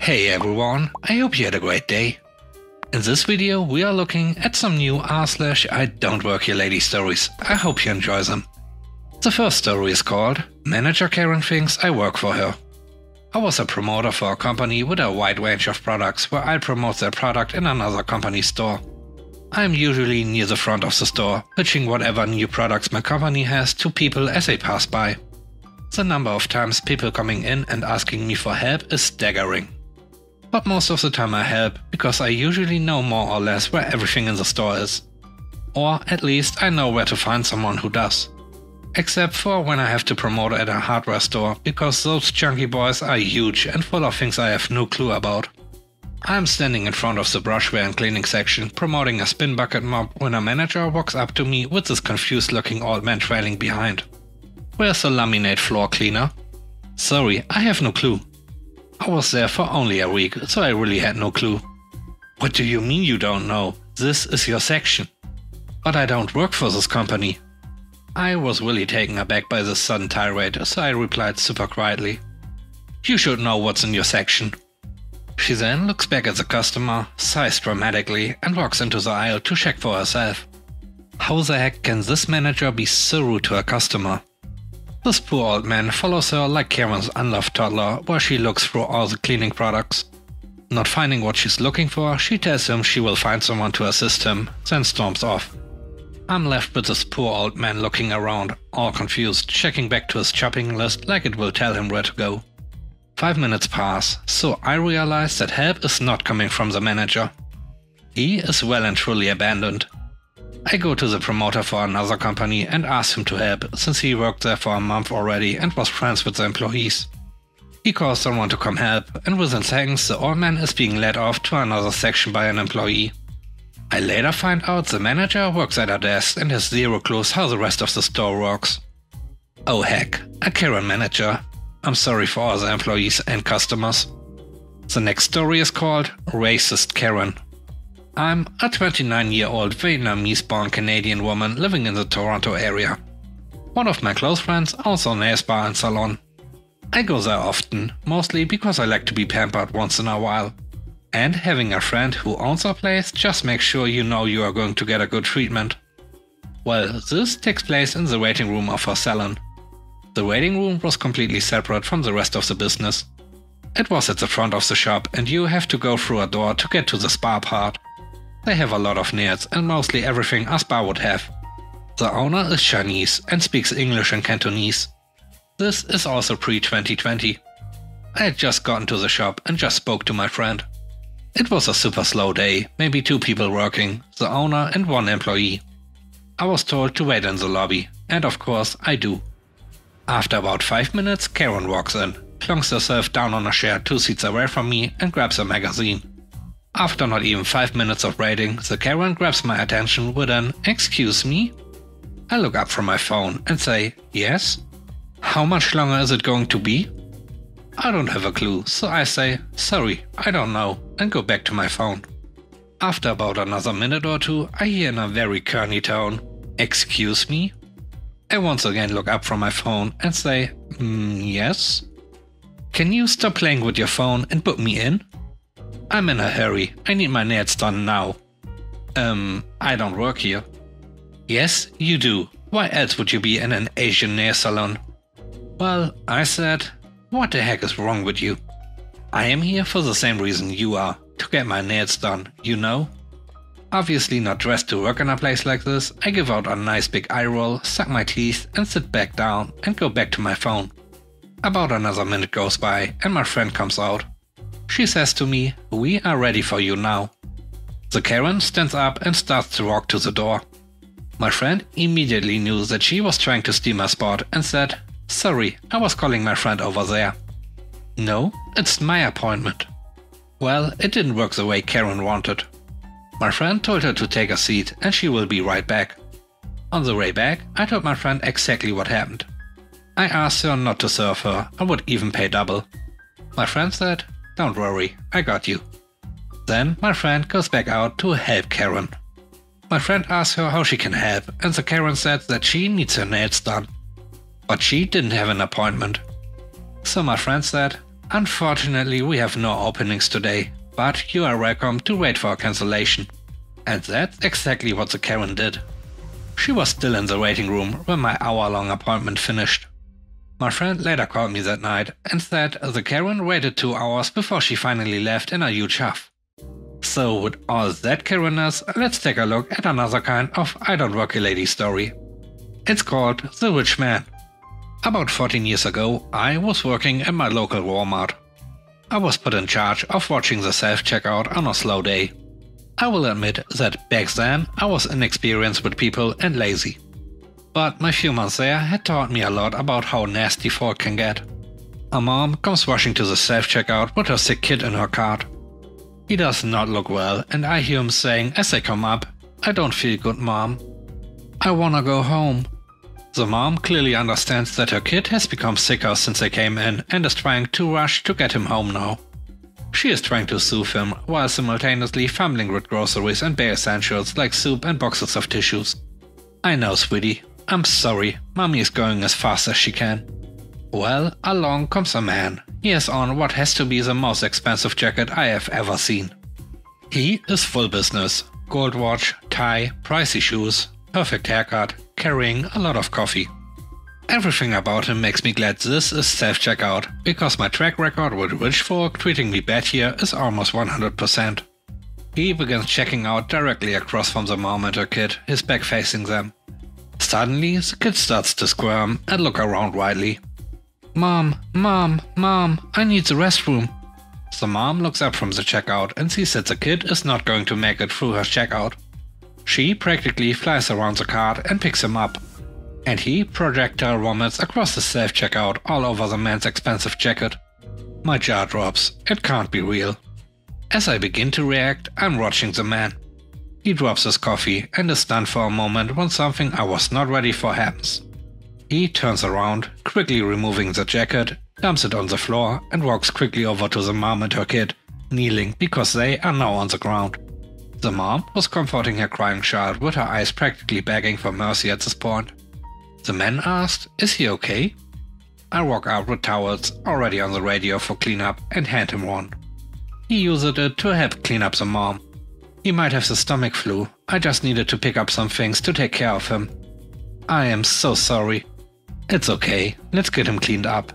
Hey everyone, I hope you had a great day. In this video we are looking at some new r/idontworkherelady stories. I hope you enjoy them. The first story is called Manager Karen Thinks I Work For Her. I was a promoter for a company with a wide range of products where I promote their product in another company's store. I am usually near the front of the store, pitching whatever new products my company has to people as they pass by. The number of times people coming in and asking me for help is staggering. But most of the time I help, because I usually know more or less where everything in the store is. Or at least I know where to find someone who does. Except for when I have to promote at a hardware store, because those chunky boys are huge and full of things I have no clue about. I'm standing in front of the brushware and cleaning section, promoting a spin bucket mop, when a manager walks up to me with this confused looking old man trailing behind. Where's the laminate floor cleaner? Sorry, I have no clue. I was there for only a week, so I really had no clue. What do you mean you don't know? This is your section. But I don't work for this company. I was really taken aback by this sudden tirade, so I replied super quietly. You should know what's in your section. She then looks back at the customer, sighs dramatically, and walks into the aisle to check for herself. How the heck can this manager be so rude to a customer? This poor old man follows her like Karen's unloved toddler, where she looks through all the cleaning products. Not finding what she's looking for, she tells him she will find someone to assist him, then storms off. I'm left with this poor old man looking around, all confused, checking back to his shopping list like it will tell him where to go. 5 minutes pass, so I realize that help is not coming from the manager. He is well and truly abandoned. I go to the promoter for another company and ask him to help, since he worked there for a month already and was friends with the employees. He calls someone to come help, and within seconds the old man is being led off to another section by an employee. I later find out the manager works at a desk and has zero clues how the rest of the store works. Oh heck, a Karen manager. I'm sorry for all the employees and customers. The next story is called Racist Karen. I'm a 29-year-old Vietnamese-born Canadian woman living in the Toronto area. One of my close friends owns a nail spa and salon. I go there often, mostly because I like to be pampered once in a while. And having a friend who owns a place just makes sure you know you are going to get a good treatment. Well, this takes place in the waiting room of her salon. The waiting room was completely separate from the rest of the business. It was at the front of the shop and you have to go through a door to get to the spa part. They have a lot of nails and mostly everything a spa would have. The owner is Chinese and speaks English and Cantonese. This is also pre-2020. I had just gotten to the shop and just spoke to my friend. It was a super slow day, maybe 2 people working, the owner and 1 employee. I was told to wait in the lobby, and of course I do. After about 5 minutes, Karen walks in, plonks herself down on a chair 2 seats away from me and grabs a magazine. After not even 5 minutes of waiting, the Karen grabs my attention with an "Excuse me?" I look up from my phone and say, "Yes? How much longer is it going to be?" I don't have a clue, so I say, "Sorry, I don't know," and go back to my phone. After about another minute or 2, I hear in a very kerny tone, "Excuse me?" I once again look up from my phone and say, "Yes? Can you stop playing with your phone and book me in? I'm in a hurry, I need my nails done now." I don't work here." "Yes, you do. Why else would you be in an Asian nail salon?" "Well," I said, "what the heck is wrong with you? I am here for the same reason you are, to get my nails done, you know?" Obviously not dressed to work in a place like this, I give out a nice big eye roll, suck my teeth and sit back down and go back to my phone. About another minute goes by and my friend comes out. She says to me, "We are ready for you now." The Karen stands up and starts to walk to the door. My friend immediately knew that she was trying to steal my spot and said, "Sorry, I was calling my friend over there." "No, it's my appointment." Well, it didn't work the way Karen wanted. My friend told her to take a seat and she will be right back. On the way back, I told my friend exactly what happened. I asked her not to serve her, I would even pay double. My friend said, "Don't worry, I got you." Then my friend goes back out to help Karen. My friend asks her how she can help, and the Karen said that she needs her nails done. But she didn't have an appointment. So my friend said, Unfortunately, we have no openings today, but you are welcome to wait for a cancellation. And that's exactly what the Karen did. She was still in the waiting room when my hour-long appointment finished. My friend later called me that night and said the Karen waited 2 hours before she finally left in a huge huff. So with all that Karenness, let's take a look at another kind of I Don't Work Here Lady story. It's called The Rich Man. About 14 years ago, I was working at my local Walmart. I was put in charge of watching the self-checkout on a slow day. I will admit that back then I was inexperienced with people and lazy. But my few months there had taught me a lot about how nasty folk can get. A mom comes rushing to the self-checkout with her sick kid in her cart. He does not look well, and I hear him saying as they come up, "I don't feel good, Mom. I wanna go home." The mom clearly understands that her kid has become sicker since they came in and is trying to rush to get him home now. She is trying to soothe him while simultaneously fumbling with groceries and bare essentials like soup and boxes of tissues. "I know, sweetie. I'm sorry. Mommy is going as fast as she can." Well, along comes a man. He has on what has to be the most expensive jacket I have ever seen. He is full business. Gold watch, tie, pricey shoes, perfect haircut, carrying a lot of coffee. Everything about him makes me glad this is self-checkout, because my track record with rich folk treating me bad here is almost 100%. He begins checking out directly across from the mom and her kid, his back facing them. Suddenly, the kid starts to squirm and look around wildly. "Mom, Mom, Mom, I need the restroom." The mom looks up from the checkout and sees that the kid is not going to make it through her checkout. She practically flies around the cart and picks him up. And he projectile vomits across the self-checkout all over the man's expensive jacket. My jaw drops. It can't be real. As I begin to react, I'm watching the man. He drops his coffee and is stunned for a moment when something I was not ready for happens. He turns around, quickly removing the jacket, dumps it on the floor and walks quickly over to the mom and her kid, kneeling because they are now on the ground. The mom was comforting her crying child with her eyes practically begging for mercy at this point. The man asked, "Is he okay?" I walk out with towels already on the radio for cleanup and hand him one. He used it to help clean up the mom. He might have the stomach flu. I just needed to pick up some things to take care of him. I am so sorry. It's okay, let's get him cleaned up.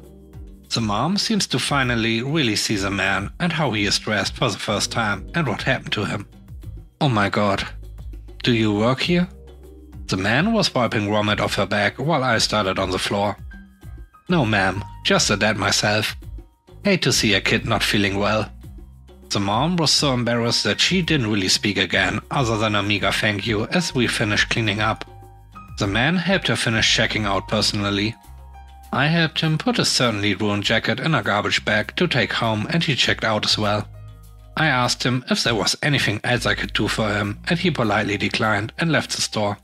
The mom seems to finally really see the man and how he is dressed for the first time and what happened to him. "Oh my god. Do you work here?" The man was wiping vomit off her back while I started on the floor. "No ma'am, just a dad myself. Hate to see a kid not feeling well." The mom was so embarrassed that she didn't really speak again other than a meager thank you as we finished cleaning up. The man helped her finish checking out personally. I helped him put his certainly ruined jacket in a garbage bag to take home and he checked out as well. I asked him if there was anything else I could do for him and he politely declined and left the store.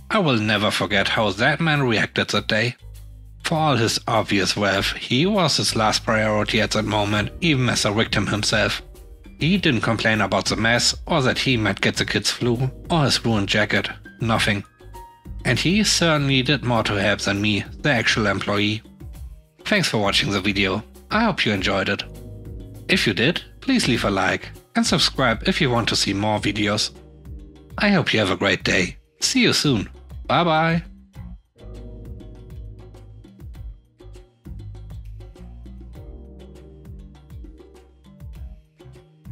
I will never forget how that man reacted that day. For all his obvious wealth, he was his last priority at that moment, even as a victim himself. He didn't complain about the mess or that he might get the kid's flu or his ruined jacket, nothing. And he certainly did more to help than me, the actual employee. Thanks for watching the video. I hope you enjoyed it. If you did, please leave a like and subscribe if you want to see more videos. I hope you have a great day. See you soon. Bye bye.